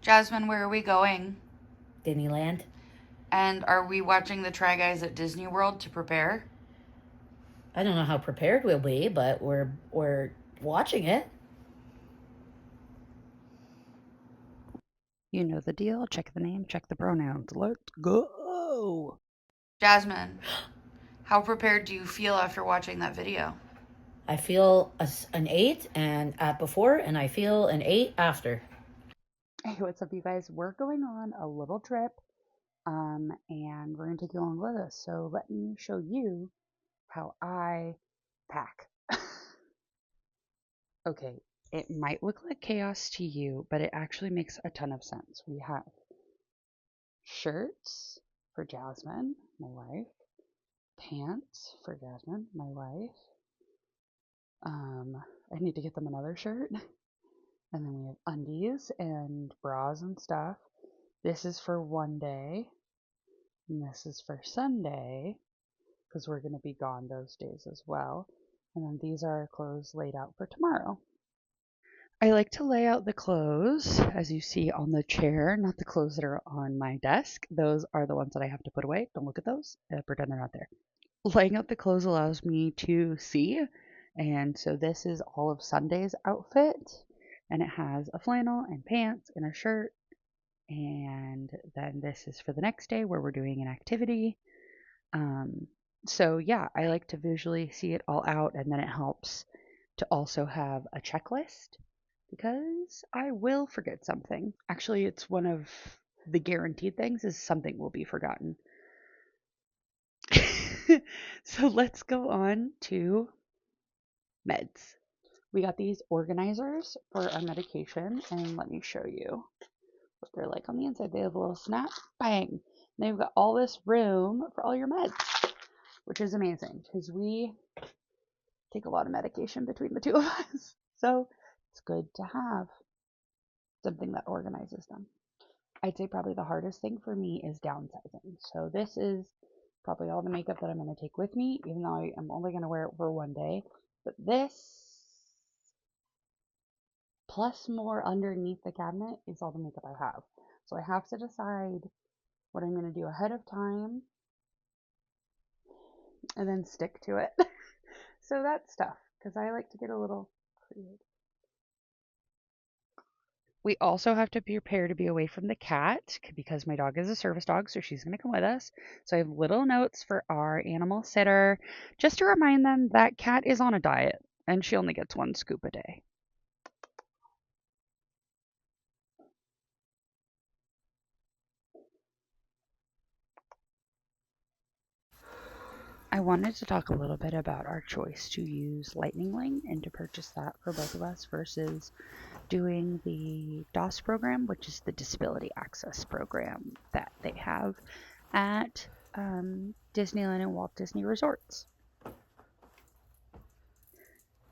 Jasmine, where are we going? Disneyland. And are we watching the Try Guys at Disney World to prepare? I don't know how prepared we'll be, but we're watching it. You know the deal. Check the name, check the pronouns. Let's go. Jasmine, how prepared do you feel after watching that video? I feel an 8 and at before, and I feel an 8 after. Hey, what's up, you guys? We're going on a little trip, and we're gonna take you along with us. So let me show you how I pack. Okay, it might look like chaos to you, but it actually makes a ton of sense. We have shirts for Jasmine, my wife, pants for Jasmine, my wife. I need to get them another shirt. And then we have undies and bras and stuff. This is for one day. And this is for Sunday, because we're going to be gone those days as well. And then these are our clothes laid out for tomorrow. I like to lay out the clothes, as you see on the chair, not the clothes that are on my desk. Those are the ones that I have to put away. Don't look at those. Pretend they're not there. Laying out the clothes allows me to see. And so this is all of Sunday's outfit. And it has a flannel and pants and a shirt. And then this is for the next day where we're doing an activity. So yeah, I like to visually see it all out, and then it helps to also have a checklist because I will forget something. Actually, it's one of the guaranteed things is something will be forgotten. So let's go on to meds. We got these organizers for our medication, and let me show you what they're like on the inside. They have a little snap, bang. And they've got all this room for all your meds, which is amazing because we take a lot of medication between the two of us. So it's good to have something that organizes them. I'd say probably the hardest thing for me is downsizing. So this is probably all the makeup that I'm going to take with me, even though I am only going to wear it for one day. But this, plus more underneath the cabinet, is all the makeup I have. So I have to decide what I'm going to do ahead of time and then stick to it. So that's stuff, because I like to get a little creative. We also have to prepare to be away from the cat because my dog is a service dog, so she's going to come with us. So I have little notes for our animal sitter just to remind them that cat is on a diet and she only gets one scoop a day. I wanted to talk a little bit about our choice to use Lightning Link and to purchase that for both of us versus doing the DOS program, which is the Disability Access Program that they have at Disneyland and Walt Disney Resorts.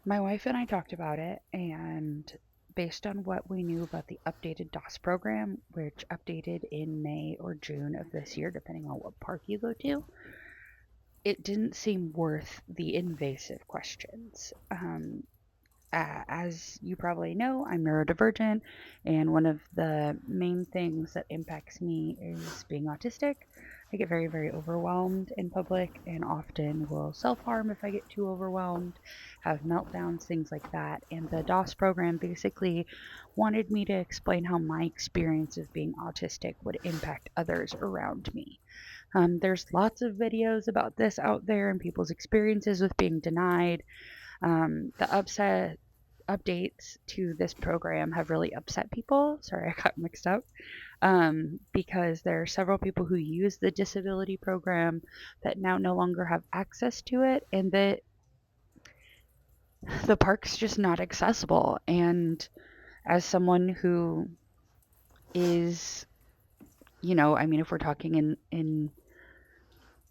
My wife and I talked about it, and based on what we knew about the updated DOS program, which updated in May or June of this year, depending on what park you go to, it didn't seem worth the invasive questions. As you probably know, I'm neurodivergent, and one of the main things that impacts me is being autistic. I get very, very overwhelmed in public and often will self harm if I get too overwhelmed, have meltdowns, things like that. And the DOS program basically wanted me to explain how my experience of being autistic would impact others around me. There's lots of videos about this out there and people's experiences with being denied. The updates to this program have really upset people. Sorry, I got mixed up. Because there are several people who use the disability program that now no longer have access to it, and that the park's just not accessible. And as someone who is, I mean, if we're talking in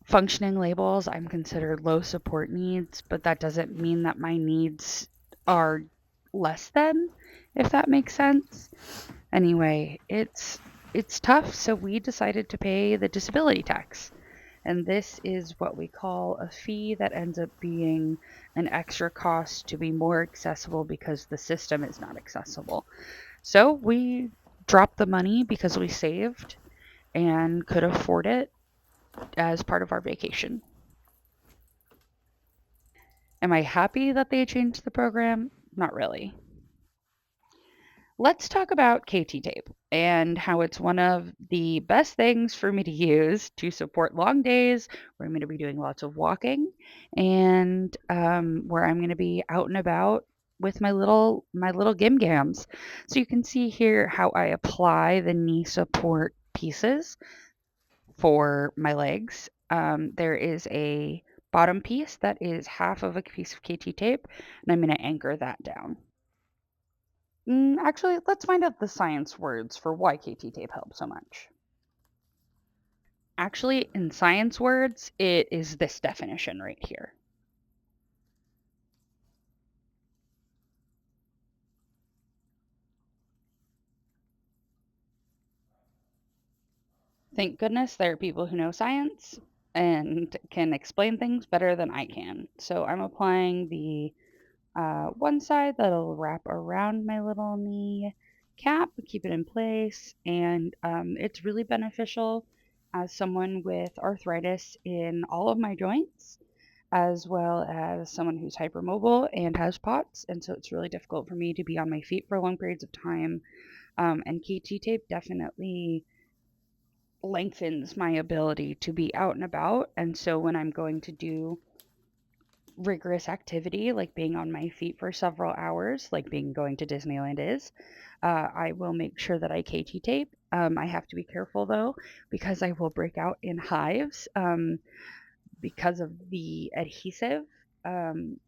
functioning labels, I'm considered low support needs, but that doesn't mean that my needs are less than, if that makes sense. Anyway, it's tough, so we decided to pay the disability tax. And this is what we call a fee that ends up being an extra cost to be more accessible because the system is not accessible. So we dropped the money because we saved and could afford it as part of our vacation. Am I happy that they changed the program? Not really. Let's talk about KT tape and how it's one of the best things for me to use to support long days where I'm going to be doing lots of walking and where I'm going to be out and about with my little gim gams. So you can see here how I apply the knee support pieces for my legs. There is a bottom piece that is half of a piece of KT tape, and I'm going to anchor that down. Actually, let's find out the science words for why KT tape helps so much. Actually, in science words, it is this definition right here. Thank goodness there are people who know science and can explain things better than I can. So I'm applying the one side that'll wrap around my little knee cap, keep it in place, and it's really beneficial as someone with arthritis in all of my joints, as well as someone who's hypermobile and has POTS, and so it's really difficult for me to be on my feet for long periods of time. And KT tape definitely lengthens my ability to be out and about, and so when I'm going to do rigorous activity like being on my feet for several hours, like going to Disneyland is, I will make sure that I KT tape. I have to be careful though, because I will break out in hives because of the adhesive. Even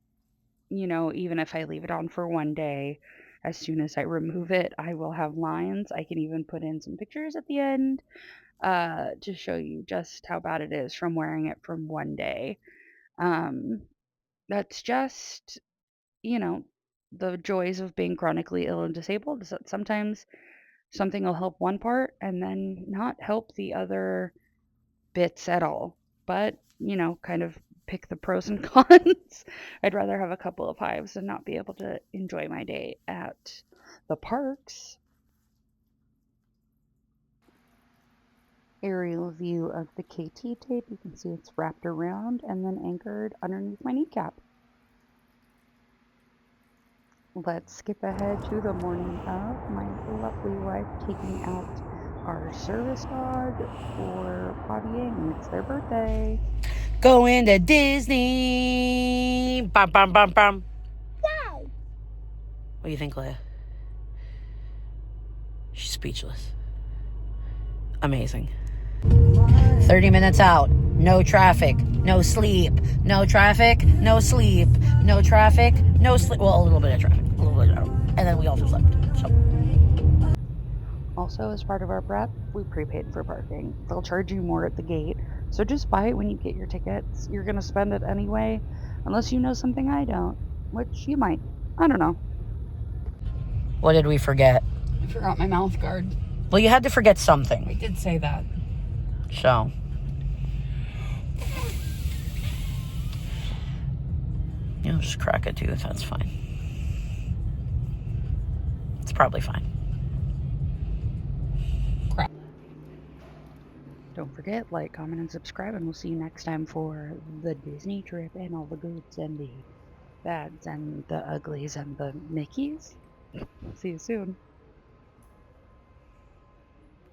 if I leave it on for one day, as soon as I remove it, I will have lines. I can even put in some pictures at the end to show you just how bad it is from wearing it from one day. That's just, the joys of being chronically ill and disabled is that sometimes something will help one part and then not help the other bits at all. But, kind of pick the pros and cons. I'd rather have a couple of hives and not be able to enjoy my day at the parks. Aerial view of the KT tape. You can see it's wrapped around and then anchored underneath my kneecap. Let's skip ahead to the morning of my lovely wife taking out our service dog for pottying. It's their birthday. Going to Disney. Bum, bum, bum, bum. Wow. What do you think, Leia? She's speechless. Amazing. 30 minutes out. No traffic. No sleep. No traffic. No sleep. No traffic. No sleep. Well, a little bit of traffic. A little bit of traffic. And then we also slept. So. Also, as part of our prep, we prepaid for parking. They'll charge you more at the gate, so just buy it when you get your tickets. You're going to spend it anyway, unless you know something I don't, which you might. I don't know. What did we forget? I forgot my mouth guard. Well, you had to forget something. I did say that. So. Just crack a tooth. That's fine. It's probably fine. Crap. Don't forget, like, comment, and subscribe, and we'll see you next time for the Disney trip and all the goods and the bads and the uglies and the Mickeys. See you soon.